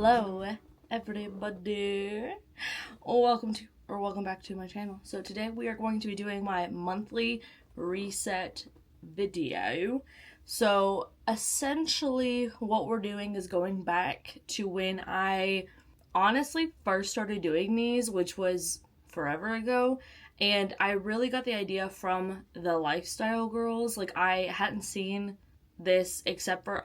Hello everybody, welcome back to my channel. So today we are going to be doing my monthly reset video. So essentially what we're doing is going back to when I honestly first started doing these, which was forever ago, and I really got the idea from the lifestyle girls. Like, I hadn't seen this except for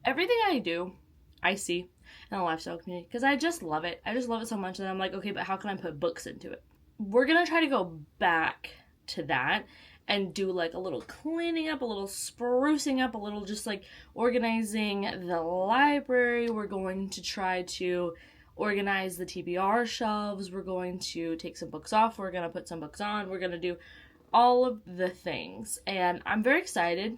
everything I do I see in the lifestyle community because I just love it. I just love it so much that I'm like, okay, but how can I put books into it? We're gonna try to go back to that and do like a little cleaning up, a little sprucing up, a little just like organizing the library. We're going to try to organize the TBR shelves. We're going to take some books off. We're going to put some books on. We're going to do all of the things. And I'm very excited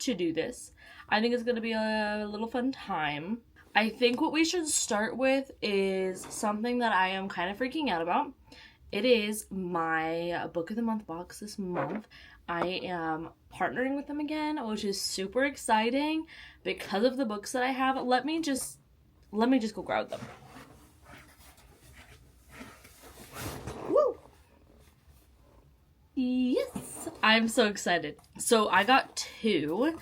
to do this. I think it's going to be a little fun time. I think what we should start with is something that I am kind of freaking out about. It is my Book of the Month box this month. I am partnering with them again, which is super exciting because of the books that I have. Let me just go grab them. Woo! Yes! I'm so excited. So I got two.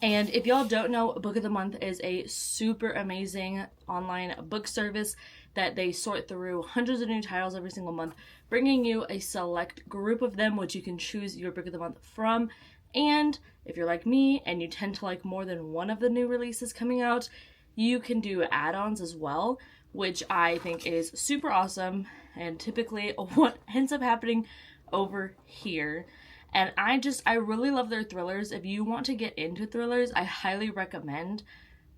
And if y'all don't know, Book of the Month is a super amazing online book service that they sort through hundreds of new titles every single month, bringing you a select group of them, which you can choose your Book of the Month from. And if you're like me and you tend to like more than one of the new releases coming out, you can do add-ons as well, which I think is super awesome and typically what ends up happening over here. And I really love their thrillers. If you want to get into thrillers, I highly recommend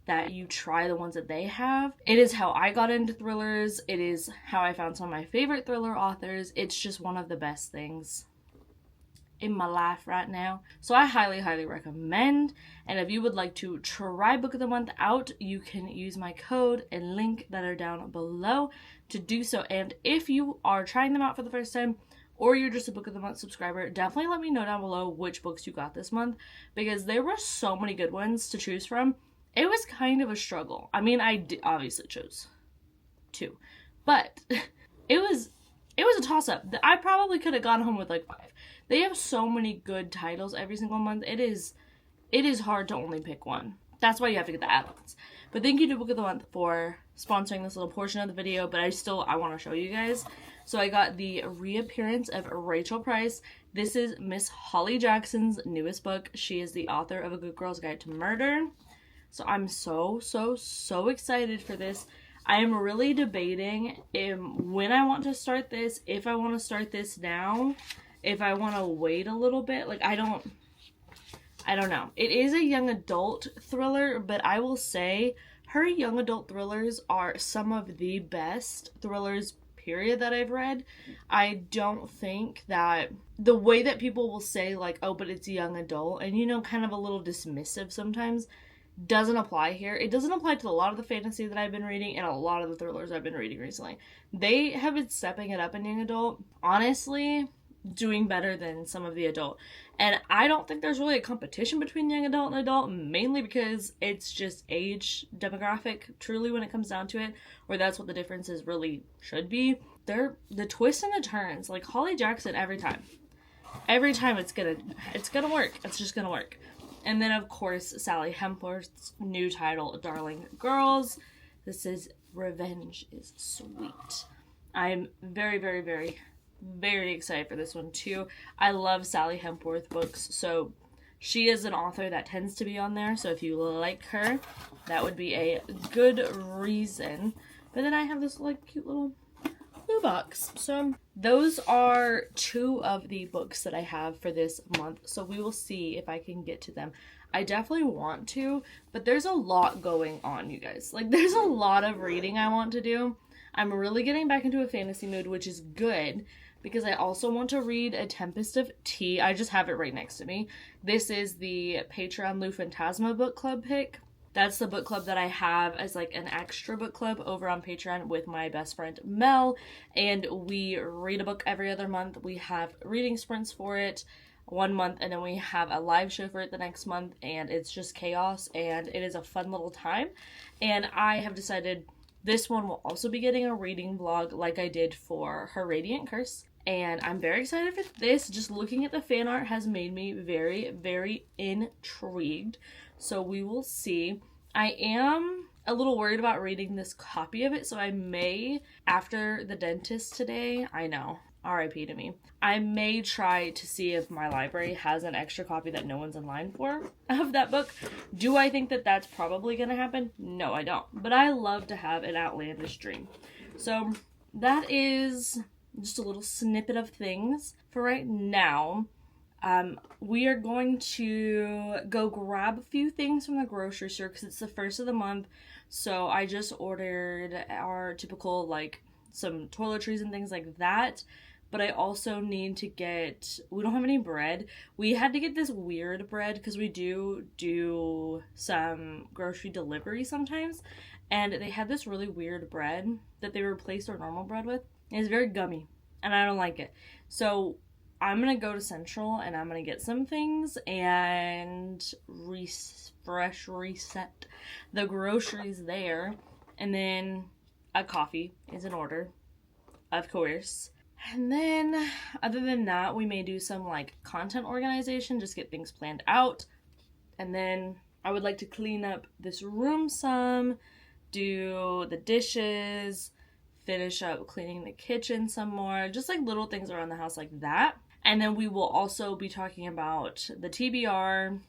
that you try the ones that they have. It is how I got into thrillers. It is how I found some of my favorite thriller authors. It's just one of the best things in my life right now. So I highly, highly recommend. And if you would like to try Book of the Month out, you can use my code and link that are down below to do so. And if you are trying them out for the first time, or you're just a Book of the Month subscriber, definitely let me know down below which books you got this month, because there were so many good ones to choose from. It was kind of a struggle. I mean, I obviously chose two, but it was a toss-up. I probably could have gone home with like 5. They have so many good titles every single month. It is hard to only pick one. That's why you have to get the add-ons. But thank you to Book of the Month for sponsoring this little portion of the video, but I want to show you guys. So I got the reappearance of Rachel Price. This is Miss Holly Jackson's newest book. She is the author of A Good Girl's Guide to Murder. So I'm so excited for this. I am really debating when I want to start this, if I want to start this now, if I want to wait a little bit. Like, I don't know. It is a young adult thriller, but I will say her young adult thrillers are some of the best thrillers period that I've read. I don't think that the way that people will say like, oh, but it's young adult, and kind of a little dismissive sometimes, doesn't apply here. It doesn't apply to a lot of the fantasy that I've been reading and a lot of the thrillers I've been reading recently. They have been stepping it up in young adult, honestly doing better than some of the adult. And I don't think there's really a competition between young adult and adult, mainly because it's just age demographic, truly, when it comes down to it, or that's what the differences really should be. They're the twists and the turns, like Holly Jackson, every time it's gonna work. It's just gonna work. And then of course Sally Hempworth's new title, Darling Girls. This is Revenge is Sweet. I'm very, very, very, very excited for this one too. I love Sally Hempworth books, so she is an author that tends to be on there, so if you like her, that would be a good reason. But then I have this like cute little blue box. So those are 2 of the books that I have for this month, so we will see if I can get to them. I definitely want to, but there's a lot going on, you guys. Like, there's a lot of reading I want to do. I'm really getting back into a fantasy mood, which is good, because I also want to read A Tempest of Tea. I just have it right next to me. This is the Patreon Lou Phantasma book club pick. That's the book club that I have as like an extra book club over on Patreon with my best friend Mel, and we read a book every other month. We have reading sprints for it one month, and then we have a live show for it the next month, and it's just chaos, and it is a fun little time. And I have decided This one will also be getting a reading vlog like I did for her Radiant Curse. And I'm very excited for this. Just looking at the fan art has made me very, very intrigued. So we will see. I am a little worried about reading this copy of it, so I may, after the dentist today, I know, RIP to me, I may try to see if my library has an extra copy that no one's in line for of that book. Do I think that that's probably going to happen? No, I don't. But I love to have an outlandish dream. So that is just a little snippet of things for right now. We are going to go grab a few things from the grocery store because it's the first of the month. So I just ordered our typical, like, some toiletries and things like that. But I also need to get, we don't have any bread. We had to get this weird bread because we do some grocery delivery sometimes. And they had this really weird bread that they replaced our normal bread with. And it's very gummy. And I don't like it. So I'm going to go to Central and I'm going to get some things and reset the groceries there. And then a coffee is in order, of course. And then, other than that, we may do some, like, content organization, just get things planned out. And then I would like to clean up this room some, do the dishes, finish up cleaning the kitchen some more, just, like, little things around the house like that. And then we will also be talking about the TBR.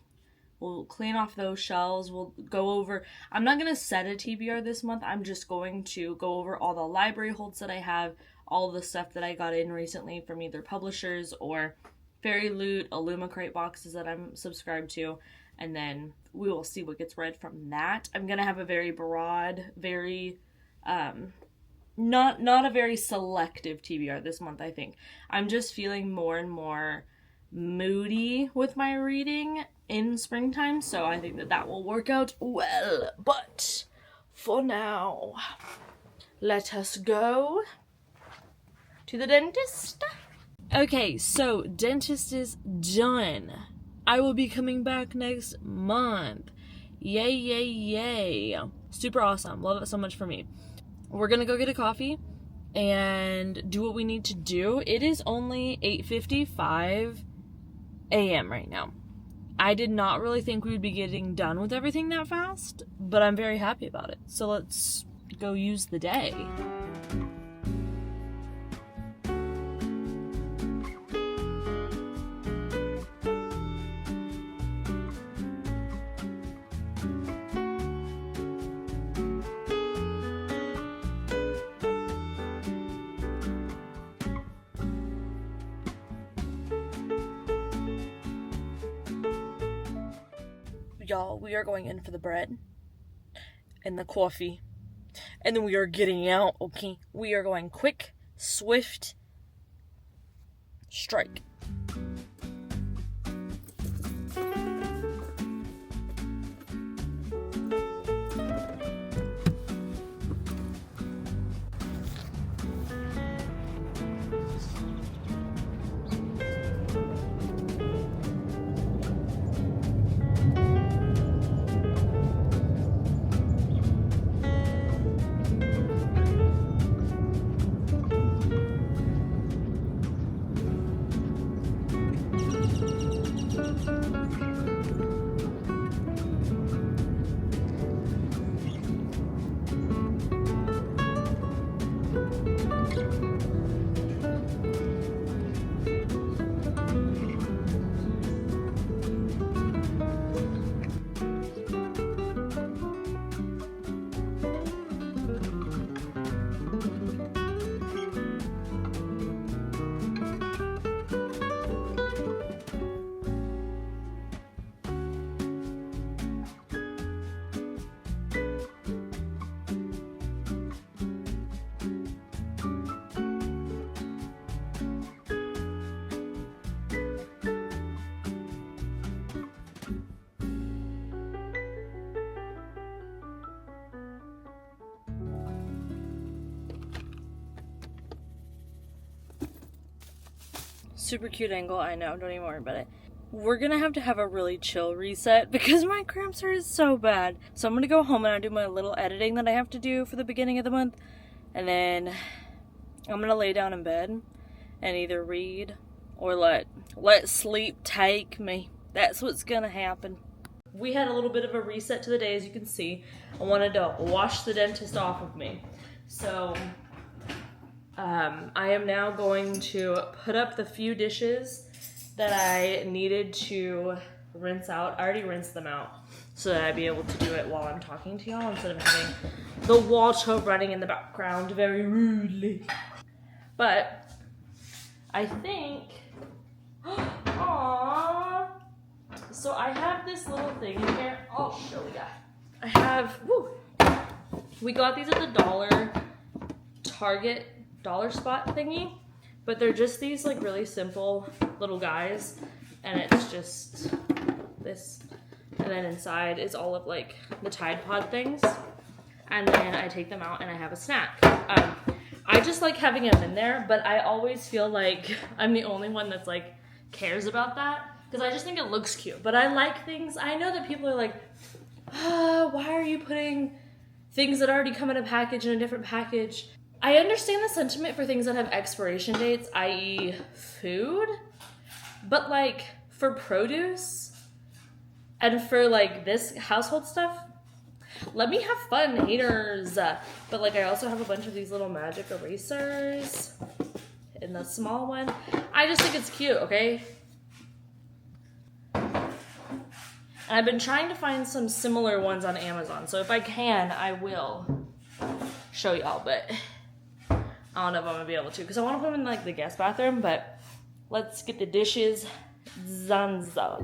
We'll clean off those shelves. We'll go over, I'm not going to set a TBR this month. I'm just going to go over all the library holds that I have, all the stuff that I got in recently from either publishers or Fairy Loot, Illumicrate boxes that I'm subscribed to, and then we will see what gets read from that. I'm going to have a very broad, very, not a very selective TBR this month, I think. I'm just feeling more and more moody with my reading in springtime, so I think that will work out well. But for now, let us go to the dentist. Okay, so dentist is done. I will be coming back next month. Yay, yay, yay. Super awesome. Love it so much for me. We're gonna go get a coffee and do what we need to do. It is only 8:55 a.m. right now. I did not really think we would be getting done with everything that fast, but I'm very happy about it. So let's go use the day. Y'all, we are going in for the bread and the coffee, and then we are getting out, okay? We are going quick, swift, strike. Super cute angle, I know, don't even worry about it. we're gonna have to have a really chill reset because my cramps are so bad. So I'm gonna go home and I'll do my little editing that I have to do for the beginning of the month. And then I'm gonna lay down in bed and either read or let sleep take me. That's what's gonna happen. We had a little bit of a reset to the day, as you can see. I wanted to wash the dentist off of me. So I am now going to put up the few dishes that I needed to rinse out. I already rinsed them out so that I'd be able to do it while I'm talking to y'all instead of having the water running in the background very rudely. But I think, aww. So I have this little thing in here. I'll show you. I have, we got these at the Target dollar spot thingy, but they're just these like really simple little guys, and it's just this, and then inside is all of like the Tide Pod things, and then I take them out and I have a snack. I just like having them in there, but I always feel like I'm the only one that's like cares about that, because I just think it looks cute. But I like things, I know that people are like, why are you putting things that already come in a package in a different package? I understand the sentiment for things that have expiration dates, i.e. food, but like for produce and for like this household stuff, let me have fun, haters. But like I also have a bunch of these little magic erasers in the small one. I just think it's cute, okay? And I've been trying to find some similar ones on Amazon, so if I can, I will show y'all, but I don't know if I'm gonna be able to, because I want to put them in like the guest bathroom, but let's get the dishes zanza.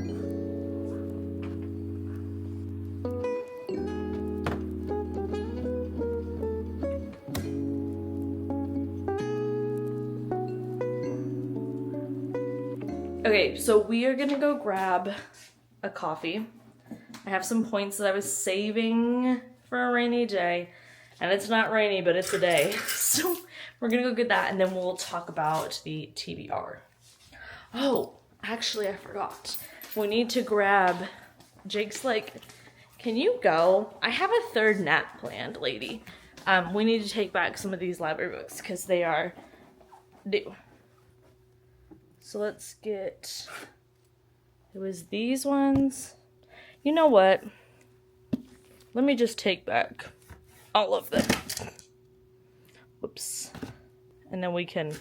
Okay, so we are gonna go grab a coffee. I have some points that I was saving for a rainy day, and it's not rainy, but it's a day. So we're gonna go get that, and then we'll talk about the TBR. Oh, actually I forgot. We need to grab, Jake's like, can you go? I have a third nap planned, lady. We need to take back some of these library books because they are due. So let's get, it was these ones. You know what? Let me just take back all of them. Whoops. And then we can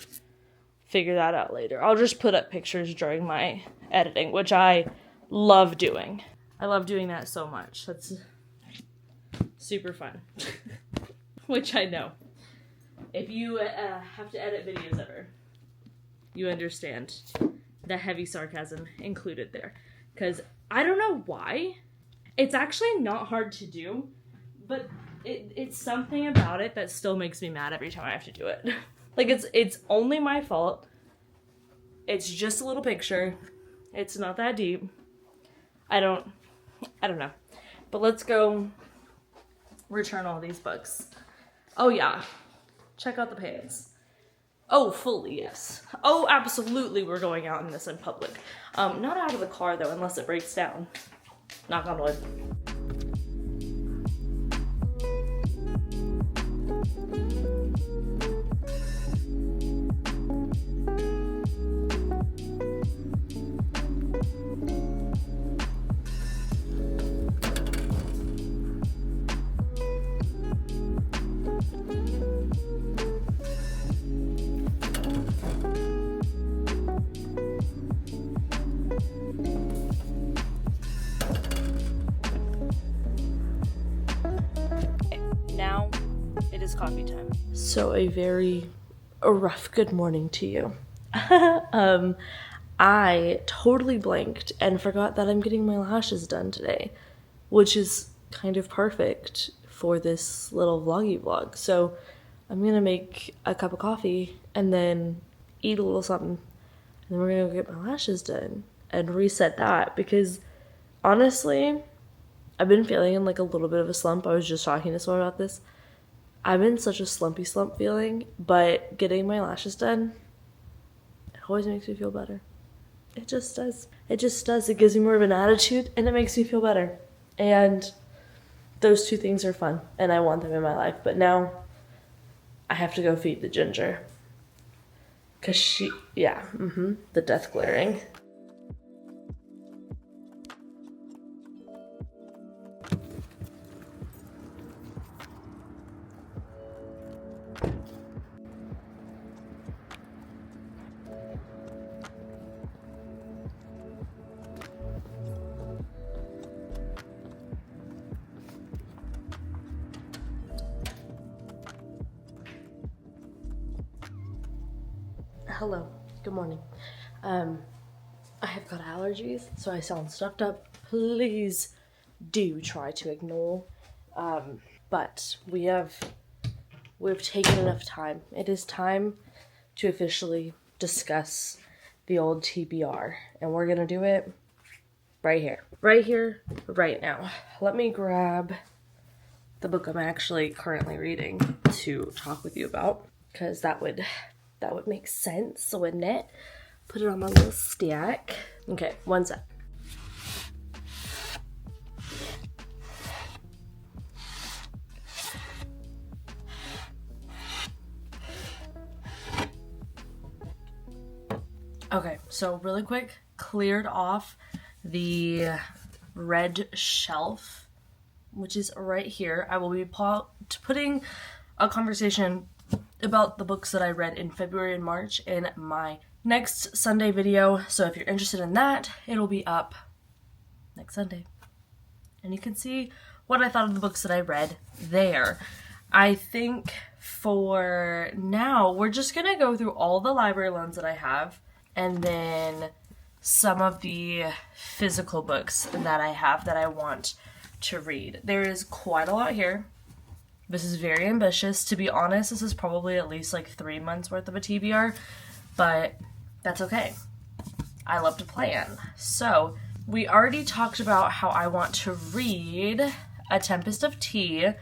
figure that out later. I'll just put up pictures during my editing, which I love doing. I love doing that so much. That's super fun. Which I know. If you have to edit videos ever, you understand the heavy sarcasm included there. Because I don't know why. It's actually not hard to do, but it's something about it that still makes me mad every time I have to do it. Like, it's only my fault. It's just a little picture. It's not that deep. I don't know. But let's go return all these books. Oh yeah. Check out the pants. Oh, fully, yes. Oh, absolutely we're going out in this in public. Not out of the car though, unless it breaks down. Knock on wood. Now it is coffee time. So a very rough good morning to you. I totally blanked and forgot that I'm getting my lashes done today, which is kind of perfect for this little vloggy vlog. So I'm gonna make a cup of coffee and then eat a little something, and then we're gonna go get my lashes done and reset that, because honestly, I've been feeling in like a little bit of a slump. I was just talking to someone about this. I'm in such a slumpy slump feeling, but getting my lashes done, it always makes me feel better. It just does. It just does. It gives me more of an attitude and it makes me feel better. And those two things are fun and I want them in my life. But now I have to go feed the ginger. Cause she, yeah, the death glaring. Hello, good morning. I have got allergies, so I sound stuffed up. Please do try to ignore. But we've taken enough time. It is time to officially discuss the old TBR, and we're gonna do it right here, right now. Let me grab the book I'm actually currently reading to talk with you about, because that would make sense, wouldn't it? Put it on my little stack. Okay, one sec. Okay, so really quick, cleared off the red shelf, which is right here. I will be putting a conversation about the books that I read in February and March in my next Sunday video. So if you're interested in that, it'll be up next Sunday. And you can see what I thought of the books that I read there. I think for now, we're just gonna go through all the library loans that I have and then some of the physical books that I have that I want to read. There is quite a lot here. This is very ambitious. To be honest, this is probably at least like 3 months worth of a TBR, but that's okay. I love to plan. So we already talked about how I want to read A Tempest of Tea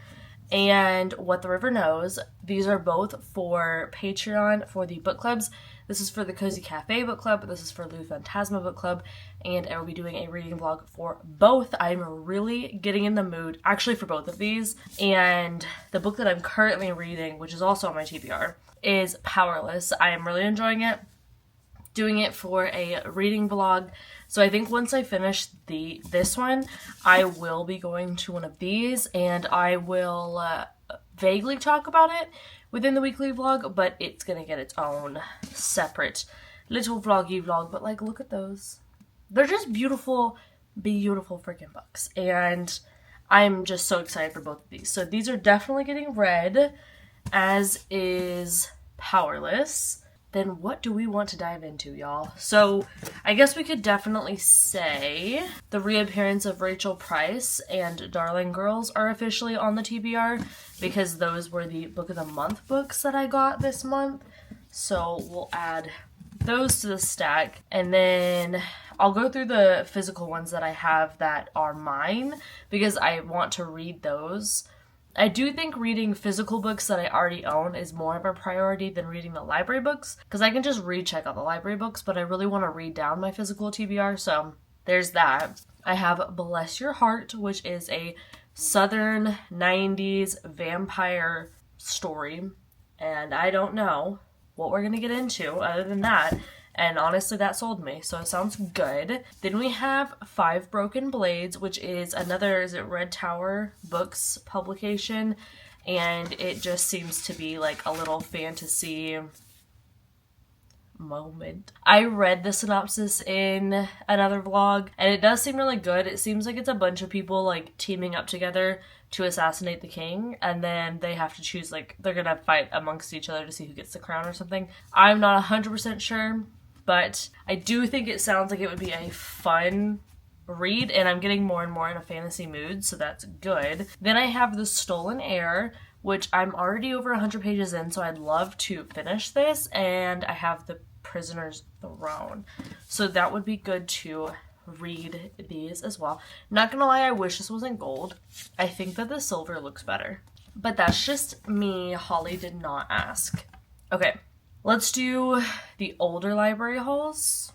and What the River Knows. These are both for Patreon for the book clubs. This is for the Cozy Cafe book club. This is for Lou Phantasma book club. And I will be doing a reading vlog for both. I'm really getting in the mood, actually, for both of these. And the book that I'm currently reading, which is also on my TBR, is Powerless. I am really enjoying it. Doing it for a reading vlog. So I think once I finish this one, I will be going to one of these and I will vaguely talk about it within the weekly vlog, but it's gonna get its own separate little vloggy vlog. But like, look at those. They're just beautiful, beautiful freaking books. And I'm just so excited for both of these. So these are definitely getting read, as is Powerless. Then what do we want to dive into, y'all? So I guess we could definitely say the reappearance of Rachel Price and Darling Girls are officially on the TBR because those were the Book of the Month books that I got this month. So we'll add those to the stack, and then I'll go through the physical ones that I have that are mine because I want to read those. I do think reading physical books that I already own is more of a priority than reading the library books, because I can just recheck out the library books, but I really want to read down my physical TBR, so there's that. I have Bless Your Heart, which is a Southern 90s vampire story, and I don't know what we're going to get into other than that. And honestly, that sold me, so it sounds good. Then we have Five Broken Blades, which is another, is it Red Tower Books publication? And it just seems to be like a little fantasy moment. I read the synopsis in another vlog, and it does seem really good. It seems like it's a bunch of people like teaming up together to assassinate the king, and then they have to choose, like, they're gonna fight amongst each other to see who gets the crown or something. I'm not 100% sure. But I do think it sounds like it would be a fun read, and I'm getting more and more in a fantasy mood, so that's good. Then I have The Stolen Heir, which I'm already over 100 pages in, so I'd love to finish this, and I have The Prisoner's Throne. So that would be good to read these as well. Not gonna lie, I wish this wasn't gold. I think that the silver looks better. But that's just me. Holly did not ask. Okay. Let's do the older library hauls.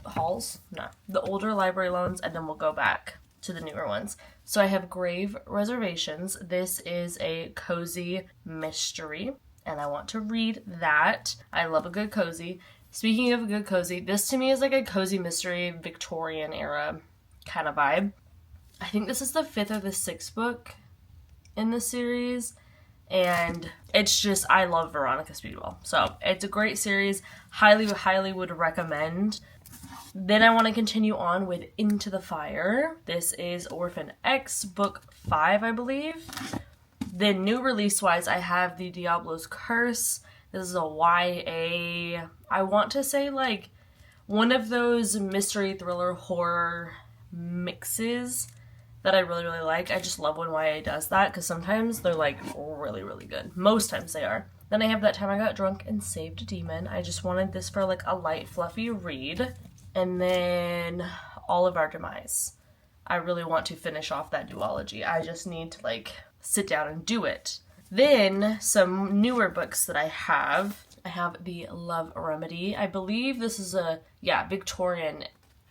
hauls. No, the older library loans, and then we'll go back to the newer ones. So I have Grave Reservations. This is a cozy mystery, and I want to read that. I love a good cozy. Speaking of a good cozy, this to me is like a cozy mystery, Victorian era kind of vibe. I think this is the 5th or the 6th book in the series, and it's just, I love Veronica Speedwell. So it's a great series. Highly, highly would recommend. Then I want to continue on with Into the Fire. This is Orphan X, book 5, I believe. Then new release-wise, I have The Diablo's Curse. This is a YA, I want to say like one of those mystery thriller horror mixes that I really, really like. I just love when YA does that because sometimes they're like really, really good. Most times they are. Then I have That Time I Got Drunk and Saved a Demon. I just wanted this for like a light, fluffy read. And then All of Our Demise. I really want to finish off that duology. I just need to like sit down and do it. Then some newer books that I have The Love Remedy. I believe this is a, Victorian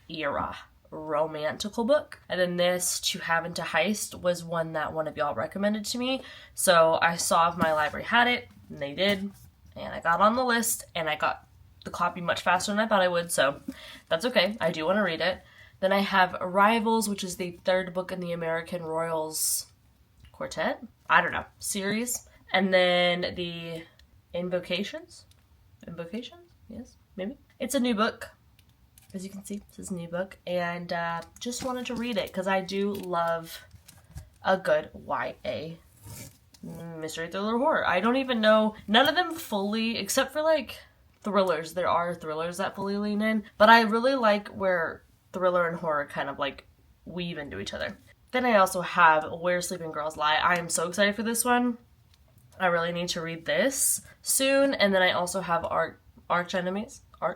era romantical book. And then this To Have and to Heist was one that one of y'all recommended to me. So I saw if my library had it, and they did. And I got on the list, and I got the copy much faster than I thought I would, so that's okay. I do want to read it. Then I have Arrivals, which is the 3rd book in the American Royals Quartet? I don't know. Series. And then the Invocations? Yes, maybe. It's a new book. As you can see, this is a new book. And just wanted to read it because I do love a good YA mystery thriller horror. I don't even know, none of them fully, except for like thrillers. There are thrillers that fully lean in, but I really like where thriller and horror kind of like weave into each other. Then I also have Where Sleeping Girls Lie. I am so excited for this one. I really need to read this soon. And then I also have Arch Enemies. Why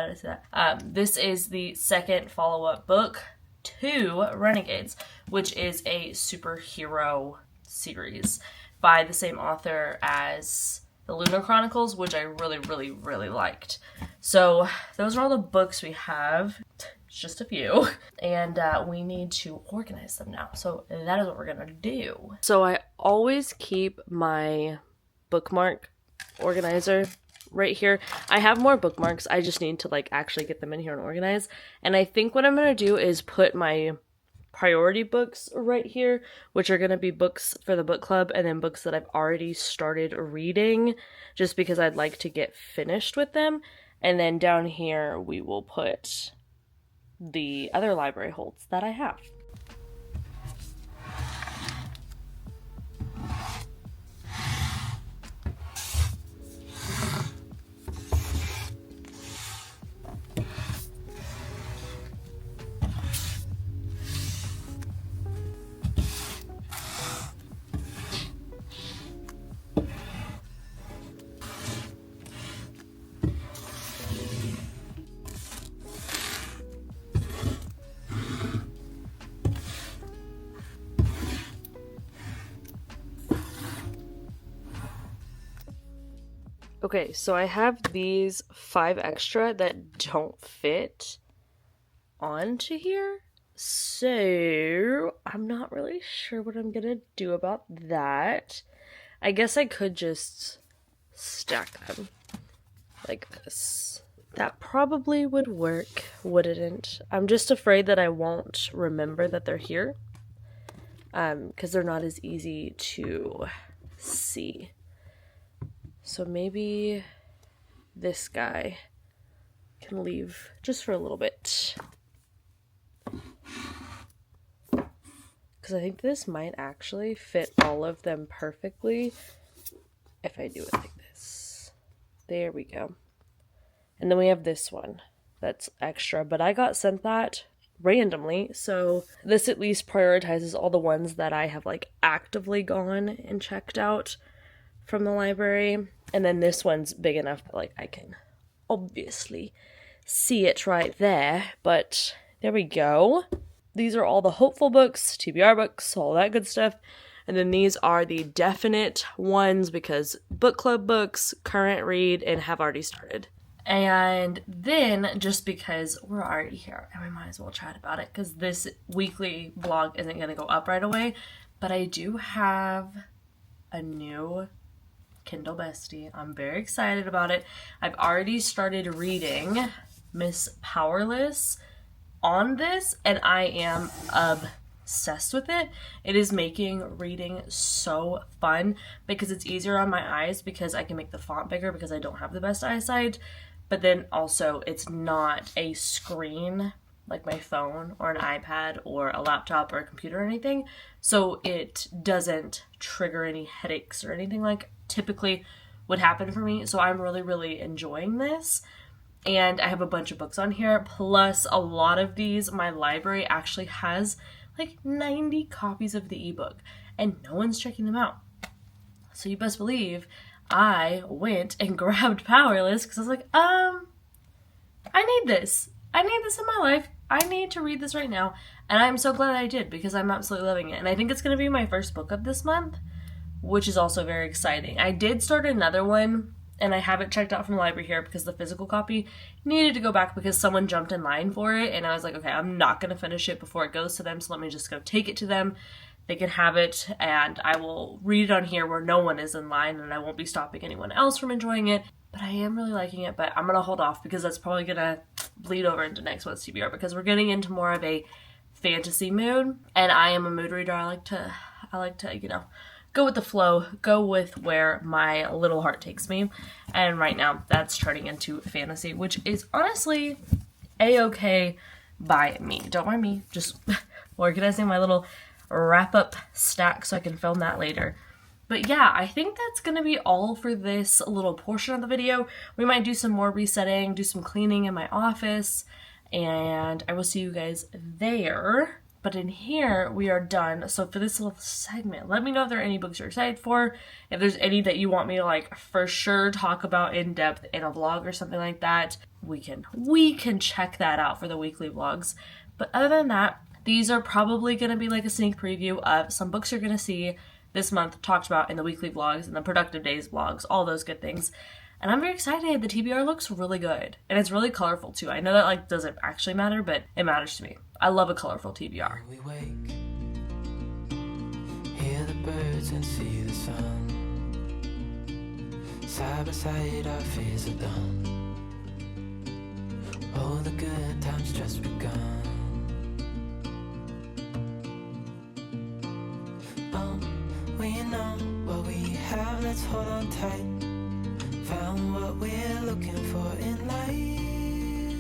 did I say that? This is the 2nd follow-up book to Renegades, which is a superhero series by the same author as The Lunar Chronicles, which I really, really, really liked. So those are all the books we have. Just a few. And we need to organize them now. So that is what we're going to do. So I always keep my bookmark organizer right here. I have more bookmarks. I just need to like actually get them in here and organize. And I think what I'm going to do is put my priority books right here, which are going to be books for the book club and then books that I've already started reading just because I'd like to get finished with them. And then down here we will put the other library holds that I have. Okay, so I have these 5 extra that don't fit onto here. So I'm not really sure what I'm gonna do about that. I guess I could just stack them like this. That probably would work, wouldn't it? I'm just afraid that I won't remember that they're here. Because they're not as easy to see. So maybe this guy can leave just for a little bit. Because I think this might actually fit all of them perfectly if I do it like this. There we go. And then we have this one that's extra, but I got sent that randomly, so this at least prioritizes all the ones that I have like actively gone and checked out from the library. And then this one's big enough that like I can obviously see it right there, but there we go. These are all the hopeful books, TBR books, all that good stuff. And then these are the definite ones because book club books, current read, and have already started. And then, just because we're already here, and we might as well chat about it, because this weekly vlog isn't going to go up right away, but I do have a new Kindle bestie. I'm very excited about it. I've already started reading Miss Powerless on this, and I am obsessed with it. It is making reading so fun because it's easier on my eyes because I can make the font bigger because I don't have the best eyesight. But then also it's not a screen like my phone or an iPad or a laptop or a computer or anything. So it doesn't trigger any headaches or anything like typically would happen for me. So I'm really, really enjoying this. And I have a bunch of books on here. Plus a lot of these, my library actually has like 90 copies of the ebook and no one's checking them out. So you best believe I went and grabbed Powerless because I was like, I need this. I need this in my life. I need to read this right now. And I'm so glad I did because I'm absolutely loving it. And I think it's going to be my first book of this month, which is also very exciting. I did start another one and I haven't checked out from the library here because the physical copy needed to go back because someone jumped in line for it. And I was like, okay, I'm not going to finish it before it goes to them. So let me just go take it to them. They can have it, and I will read it on here where no one is in line, and I won't be stopping anyone else from enjoying it. But I am really liking it, but I'm going to hold off because that's probably going to bleed over into next month's TBR because we're getting into more of a fantasy mood, and I am a mood reader. I like to, you know, go with the flow, go with where my little heart takes me, and right now that's turning into fantasy, which is honestly a-okay by me. Don't mind me, just organizing my little wrap-up stack so I can film that later. But yeah, I think that's gonna be all for this little portion of the video. We might do some more resetting, do some cleaning in my office, and I will see you guys there. But in here, we are done. So for this little segment, let me know if there are any books you're excited for, if there's any that you want me to like for sure talk about in depth in a vlog or something like that. We can check that out for the weekly vlogs. But other than that, these are probably going to be like a sneak preview of some books you're going to see this month talked about in the weekly vlogs and the productive days vlogs, all those good things. And I'm very excited. The TBR looks really good. And it's really colorful too. I know that like doesn't actually matter, but it matters to me. I love a colorful TBR. We wake, hear the birds and see the sun. Side by side our fears are done. All the good times just begun. We know what we have, let's hold on tight. Found what we're looking for in life.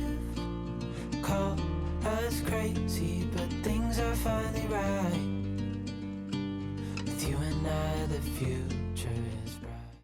Call us crazy, but things are finally right. With you and I, the future